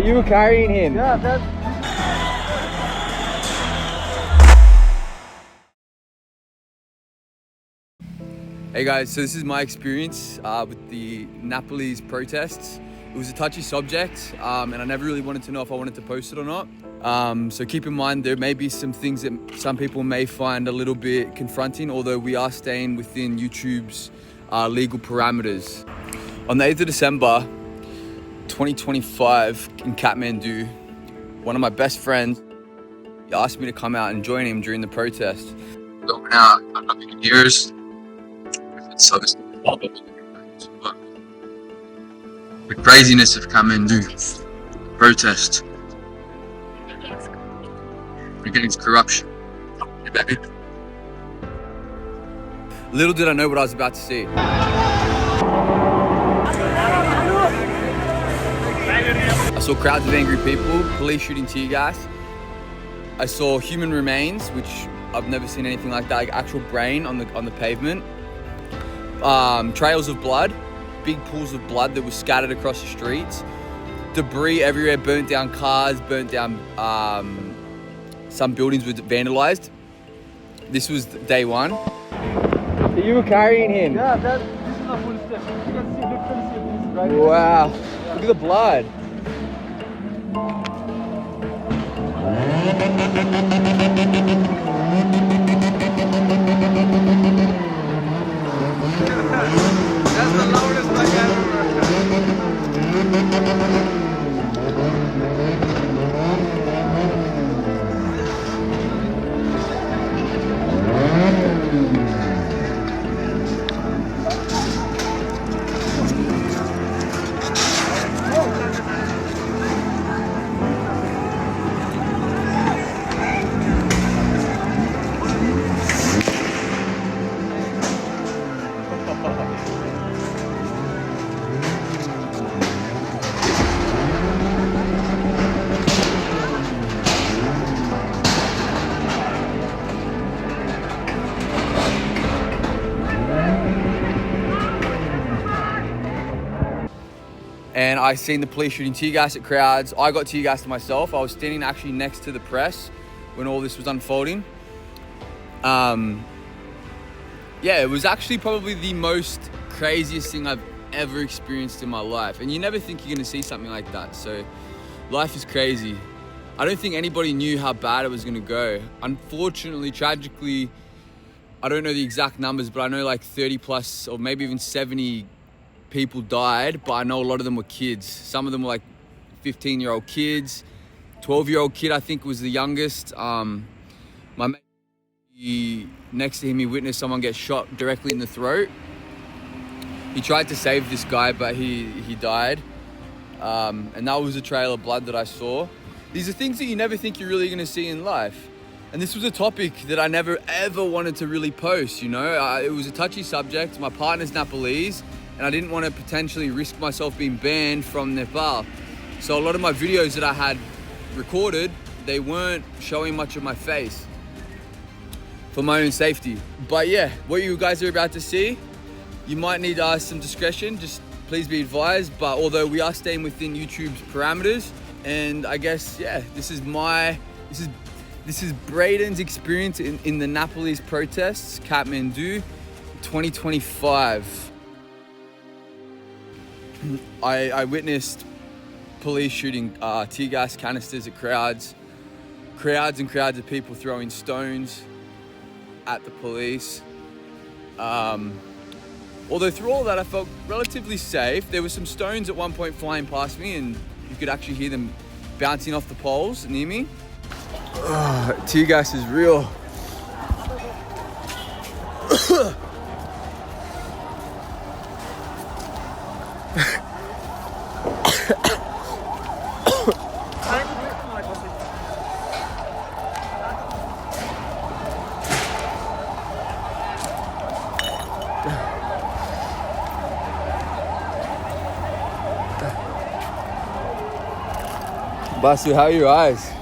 You were carrying him? Yeah, that's... Hey guys, so this is my experience with the Nepalese protests. It was a touchy subject and I never really wanted to know if I wanted to post it or not. So keep in mind there may be some things that some people may find a little bit confronting, although we are staying within YouTube's legal parameters. On the 8th of December 2025 in Kathmandu, one of my best friends asked me to come out and join him during the protest. Going out, I'm not even years. So this the craziness of Kathmandu protest against corruption. Hey, baby. Little did I know what I was about to see. I saw crowds of angry people, police shooting tear gas. I saw human remains, which I've never seen anything like that, like actual brain on the pavement. Trails of blood, big pools of blood that were scattered across the streets. Debris everywhere, burnt down cars, burnt down, some buildings were vandalized. This was day one. So you were carrying him? Yeah, this is the full step. You can see literally right. Wow, look at the blood. That's the loudest I ever. And I seen the police shooting tear gas at crowds. I got tear gassed myself. I was standing actually next to the press when all this was unfolding. Yeah, it was actually probably the most craziest thing I've ever experienced in my life. And you never think you're gonna see something like that. So life is crazy. I don't think anybody knew how bad it was gonna go. Unfortunately, tragically, I don't know the exact numbers, but I know like 30 plus or maybe even 70 people died, but I know a lot of them were kids. Some of them were like 15-year-old kids. 12-year-old kid, I think, was the youngest. My mate, next to him, he witnessed someone get shot directly in the throat. He tried to save this guy, but he died. And that was a trail of blood that I saw. These are things that you never think you're really gonna see in life. And this was a topic that I never ever wanted to really post, you know? It was a touchy subject. My partner's Nepalese, and I didn't want to potentially risk myself being banned from Nepal. So a lot of my videos that I had recorded, they weren't showing much of my face for my own safety. But yeah, what you guys are about to see, you might need some discretion, just please be advised. But although we are staying within YouTube's parameters, and I guess, yeah, this is Brayden's experience in the Nepalese protests, Kathmandu, 2025. I witnessed police shooting tear gas canisters at crowds and crowds of people throwing stones at the police. Although through all that I felt relatively safe. There were some stones at one point flying past me and you could actually hear them bouncing off the poles near me. Tear gas is real. Basu, how are your eyes?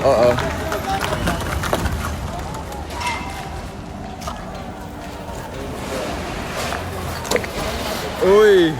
Uh-oh. Oi.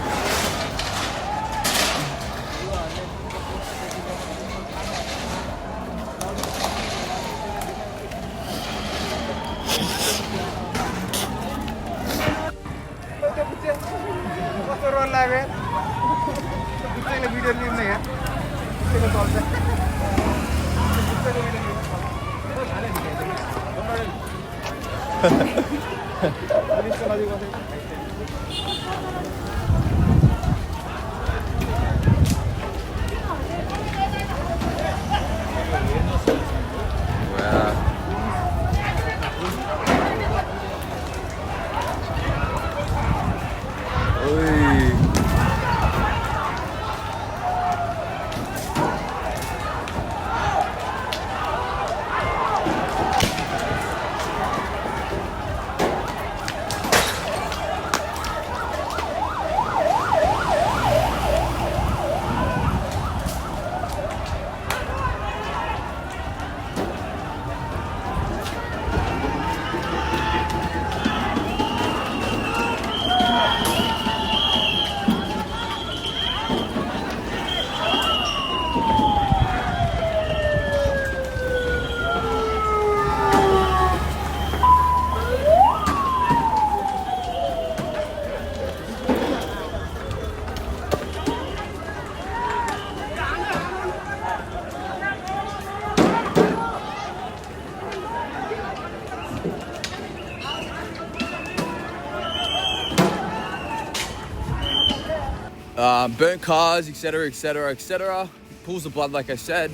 Burnt cars, etc, etc, etc. Pools of blood, like I said.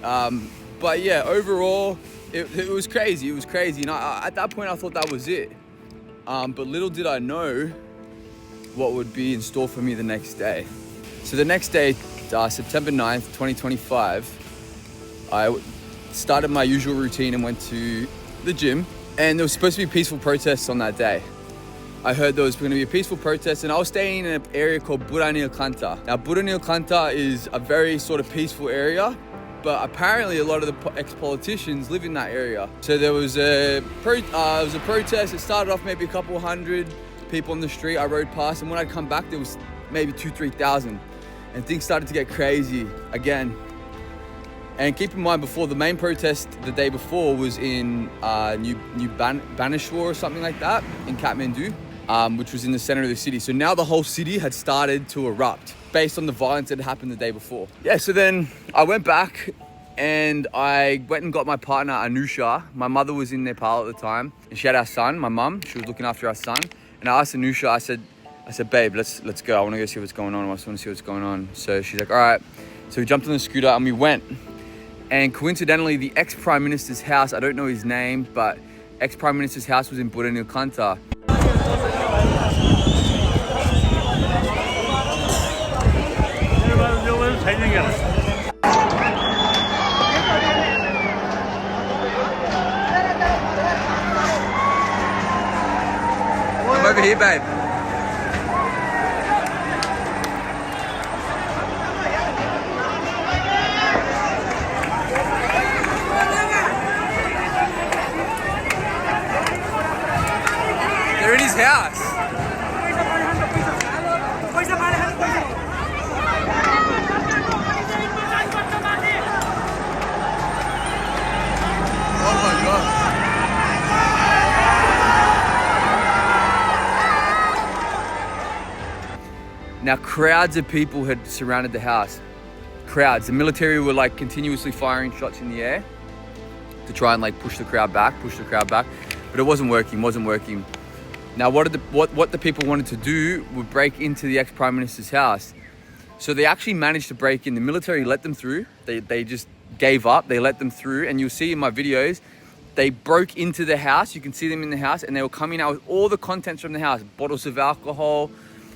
But yeah, overall, it was crazy. It was crazy. And at that point, I thought that was it. But little did I know what would be in store for me the next day. So the next day, September 9th, 2025, I started my usual routine and went to the gym. And there was supposed to be peaceful protests on that day. I heard there was going to be a peaceful protest, and I was staying in an area called Buranil Kanta. Now, Buranil Kanta is a very sort of peaceful area, but apparently a lot of the ex-politicians live in that area. So there was a protest. It started off maybe a couple hundred people on the street. I rode past, and when I'd come back, there was maybe 3,000, and things started to get crazy again. And keep in mind, before the main protest the day before was in New Baneshwar or something like that in Kathmandu. Which was in the center of the city. So now the whole city had started to erupt based on the violence that had happened the day before. Yeah, so then I went back and I went and got my partner, Anusha. My mother was in Nepal at the time, and she had our son, my mum. She was looking after our son. And I asked Anusha, I said, babe, let's go. I want to go see what's going on. I just want to see what's going on. So she's like, all right. So we jumped on the scooter and we went. And coincidentally, the ex-Prime Minister's house, I don't know his name, but ex-Prime Minister's house was in Buranil Kanta. Come over here, babe. They're in his house. Oh my God. Now, crowds of people had surrounded the house. Crowds. The military were like continuously firing shots in the air to try and like push the crowd back. But it wasn't working. Now, what the people wanted to do would break into the ex-Prime Minister's house. So they actually managed to break in. The military let them through. They just gave up. They let them through. And you'll see in my videos, they broke into the house. You can see them in the house, and they were coming out with all the contents from the house. Bottles of alcohol.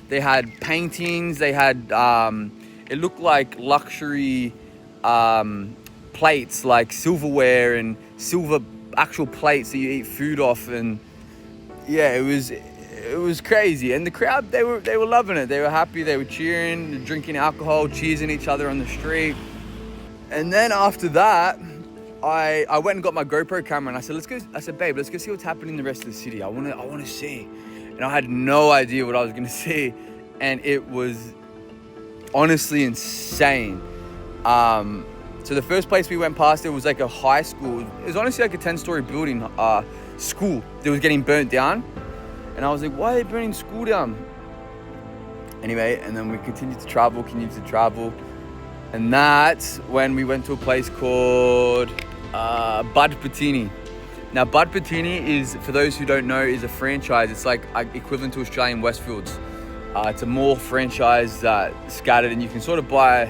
They had paintings. They had, it looked like luxury plates, like silverware and silver actual plates that you eat food off. And yeah, it was crazy. And the crowd, they were loving it. They were happy. They were cheering, drinking alcohol, cheersing each other on the street. And then after that, I went and got my GoPro camera, and I said, babe, let's go see what's happening in the rest of the city. I want to see. And I had no idea what I was going to see. and it was honestly insane. So the first place we went past, it was like a high school. It was honestly like a 10-story building, school that was getting burnt down. And I was like, why are they burning school down? Anyway, and then we continued to travel. And that's when we went to a place called Bud Patini. Now, Bud Patini is, for those who don't know, is a franchise. It's like equivalent to Australian Westfields. It's a mall franchise scattered, and you can sort of buy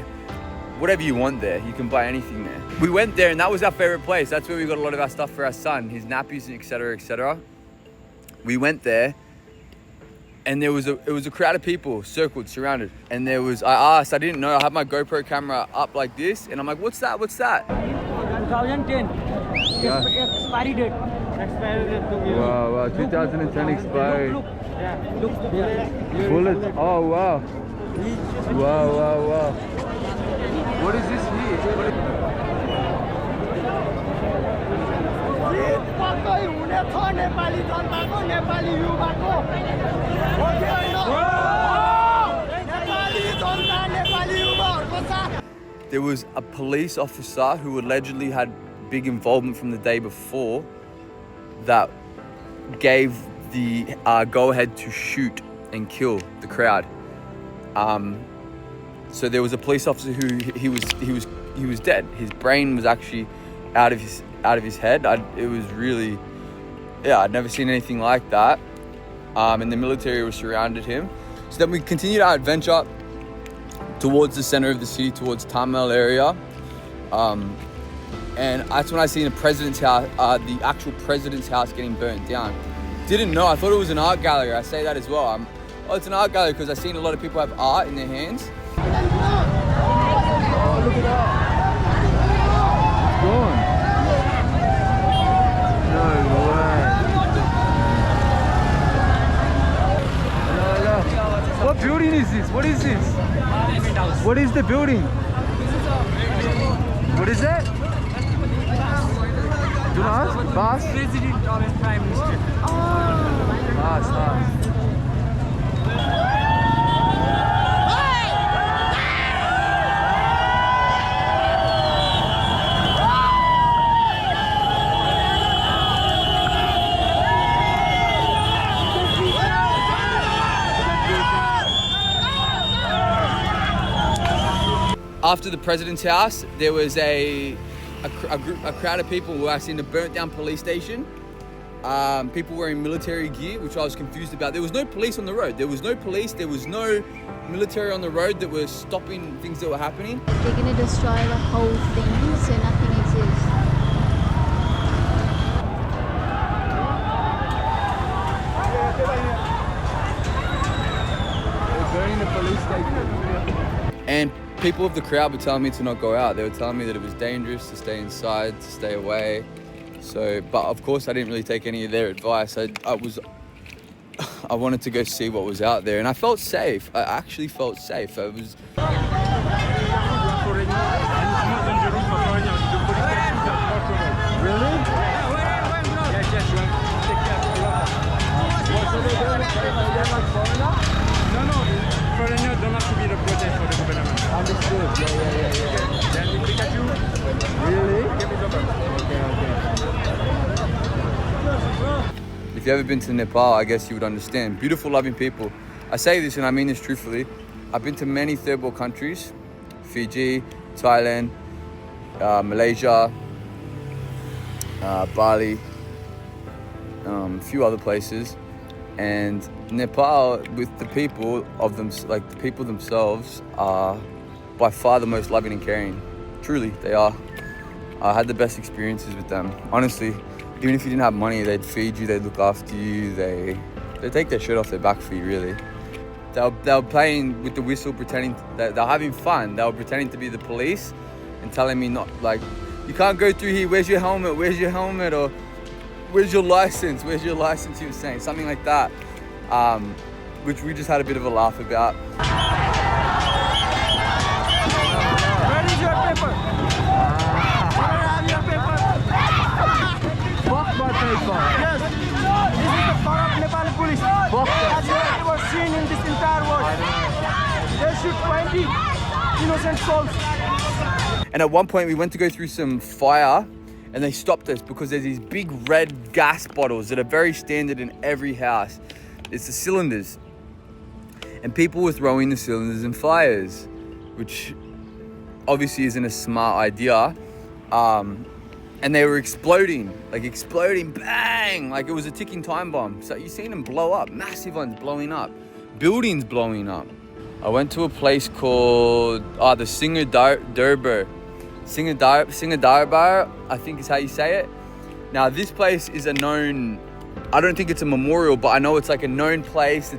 whatever you want there. You can buy anything there. We went there, and that was our favorite place. That's where we got a lot of our stuff for our son, his nappies, etc., etc. We went there, and it was a crowd of people circled, surrounded. And I didn't know, I had my GoPro camera up like this, and I'm like, what's that? 2010. Yeah. Expiry date. Wow, 2010 expired. Look. Yeah, look the bullets. Bullets, oh wow. Wow. What is this here? There was a police officer who allegedly had big involvement from the day before that gave the go-ahead to shoot and kill the crowd. So there was a police officer who he was dead. His brain was actually out of his head. It was really, I'd never seen anything like that. And the military was surrounded him. So then we continued our adventure towards the center of the city, towards Tamil area. And that's when I seen the president's house, the actual president's house getting burnt down. Didn't know, I thought it was an art gallery. I say that as well. It's an art gallery because I've seen a lot of people have art in their hands. Oh, look at that. It's gone. No way. What building is this? What is this? What is the building? What is it? Do not ask? Bas? President or Prime Minister. Bas. After the president's house, there was a crowd of people who were actually in a burnt down police station. People wearing military gear, which I was confused about. There was no police on the road. There was no police. There was no military on the road that were stopping things that were happening. They're going to destroy the whole thing so nothing exists. They're burning the police station. And people of the crowd were telling me to not go out. They were telling me that it was dangerous to stay inside, to stay away. So, but of course I didn't really take any of their advice. I wanted to go see what was out there, and I felt safe. I actually felt safe. Foreigners don't have to be the protest for the government. Understood. Yeah. Then we pick at you. Really? Okay. If you've ever been to Nepal, I guess you would understand. Beautiful, loving people. I say this and I mean this truthfully. I've been to many third world countries. Fiji, Thailand, Malaysia, Bali, a few other places. And Nepal, with the people of them, like the people themselves, are by far the most loving and caring. Truly, they are. I had the best experiences with them. Honestly, even if you didn't have money, they'd feed you, they'd look after you, they take their shirt off their back for you, really. They were playing with the whistle, pretending that they're having fun. They were pretending to be the police and telling me not, like, you can't go through here, where's your helmet, or where's your license, he was saying, something like that, which we just had a bit of a laugh about. Where is your paper? Where have your paper? Fuck my paper. Yes. This is the power of Nepali police. As you have ever seen in this entire world. They shoot 20 innocent souls. And at one point we went to go through some fire and they stopped us because there's these big red gas bottles that are very standard in every house. It's the cylinders. And people were throwing the cylinders in fires, which obviously isn't a smart idea. And they were exploding, bang, like it was a ticking time bomb. So you've seen them blow up, massive ones blowing up, buildings blowing up. I went to a place called the Singadarbar, I think is how you say it. Now this place is a known, I don't think it's a memorial, but I know it's like a known place.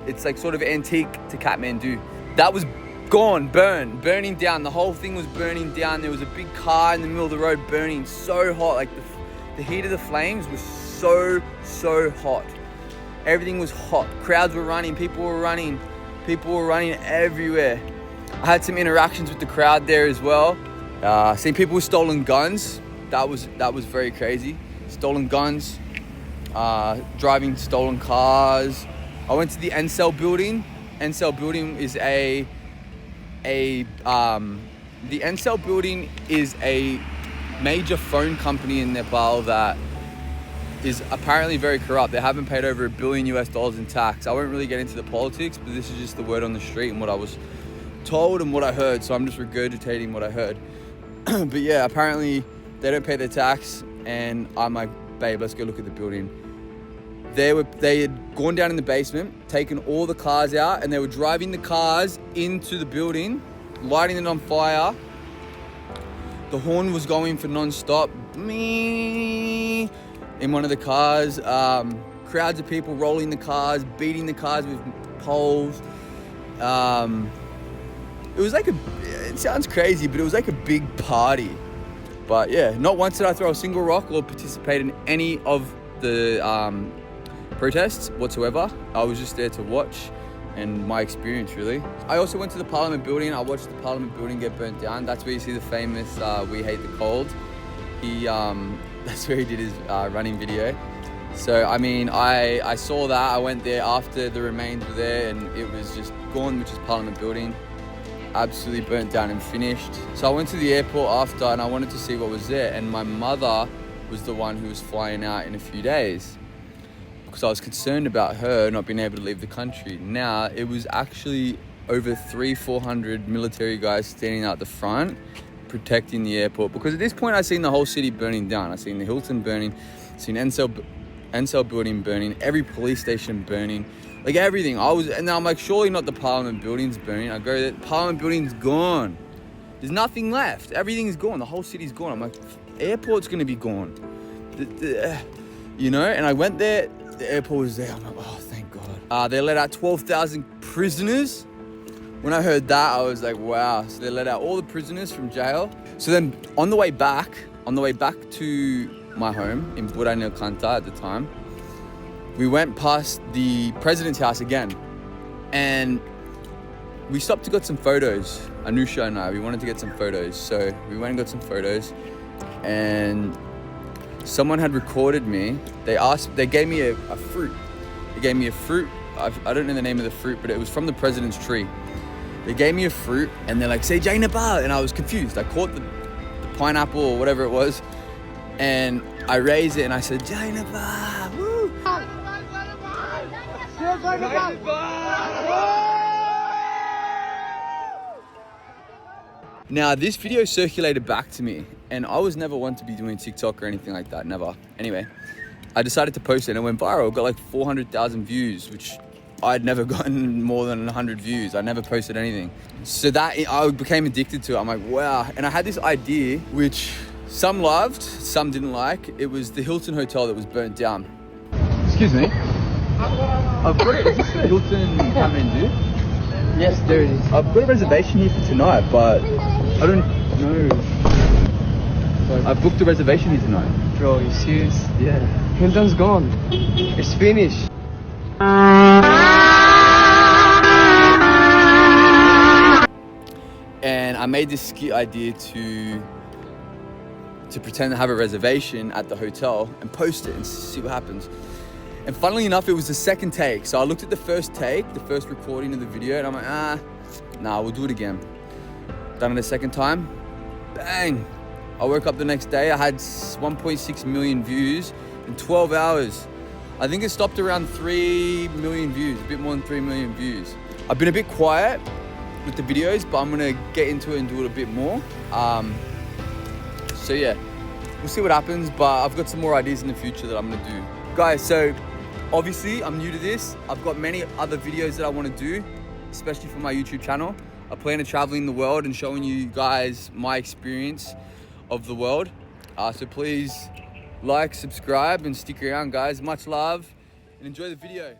It's like sort of antique to Kathmandu. That was gone, burning down. The whole thing was burning down. There was a big car in the middle of the road burning so hot. Like the heat of the flames was so hot. Everything was hot. Crowds were running, people were running everywhere. I had some interactions with the crowd there as well. Seen people with stolen guns. That was very crazy. Stolen guns, driving stolen cars. I went to the Encel building. Encel building is the Encel building is a major phone company in Nepal that is apparently very corrupt. They haven't paid over $1 billion in tax. I won't really get into the politics, but this is just the word on the street and what I was told and what I heard. So I'm just regurgitating what I heard. But yeah, apparently they don't pay their tax, and I'm like, babe, let's go look at the building. They had gone down in the basement, taken all the cars out, and they were driving the cars into the building, lighting it on fire. The horn was going for non-stop. Me in one of the cars. Crowds of people rolling the cars, beating the cars with poles. It was like it sounds crazy, but it was like a big party. But yeah, not once did I throw a single rock or participate in any of the protests whatsoever. I was just there to watch and my experience, really. I also went to the Parliament building. I watched the Parliament building get burnt down. That's where you see the famous "We Hate the Cold." That's where he did his running video. So I mean, I saw that. I went there after the remains were there, and it was just gone, which is Parliament building, absolutely burnt down and finished. So I went to the airport after, and I wanted to see what was there. And my mother was the one who was flying out in a few days, because I was concerned about her not being able to leave the country. Now, it was actually over 300-400 military guys standing out the front, protecting the airport. Because at this point, I'd seen the whole city burning down. I'd seen the Hilton burning, seen Encel building burning, every police station burning, like everything. And I'm like, surely not the Parliament building's burning. I go there, the Parliament building's gone. There's nothing left. Everything's gone. The whole city's gone. I'm like, airport's gonna be gone. You know, and I went there, the airport was there. I'm like, oh, thank God. They let out 12,000 prisoners. When I heard that, I was like, wow. So they let out all the prisoners from jail. So then on the way back to my home in Brayden at the time, we went past the president's house again. And we stopped to get some photos. Anusha and I, we wanted to get some photos. So we went and got some photos, and someone had recorded me. They gave me a fruit. They gave me a fruit. I don't know the name of the fruit, but it was from the president's tree. They gave me a fruit, and they're like, say Jai Nepal. And I was confused. I caught the pineapple or whatever it was, and I raised it and I said, Jai Nepal, woo! Now, this video circulated back to me, and I was never one to be doing TikTok or anything like that, never. Anyway, I decided to post it, and it went viral. It got like 400,000 views, which I'd never gotten more than 100 views. I never posted anything. So that, I became addicted to it. I'm like, wow. And I had this idea, which some loved, some didn't like. It was the Hilton Hotel that was burnt down. Excuse me. I've got it. Is this the Hilton Kathmandu? Yes, there it is. I've got a reservation here for tonight, but I don't know. I've booked a reservation here tonight. Bro, you serious? Yeah. Hilton's gone. It's finished. And I made this skit idea to pretend to have a reservation at the hotel and post it and see what happens. And funnily enough, it was the second take. So I looked at the first take, the first recording of the video, and I'm like, nah, we'll do it again. Done it a second time, bang. I woke up the next day, I had 1.6 million views in 12 hours. I think it stopped around 3 million views, a bit more than 3 million views. I've been a bit quiet with the videos, but I'm gonna get into it and do it a bit more. So yeah, we'll see what happens, but I've got some more ideas in the future that I'm gonna do. Guys, so obviously I'm new to this. I've got many other videos that I wanna do, especially for my YouTube channel. I plan on traveling the world and showing you guys my experience of the world. So please like, subscribe, and stick around, guys. Much love and enjoy the video.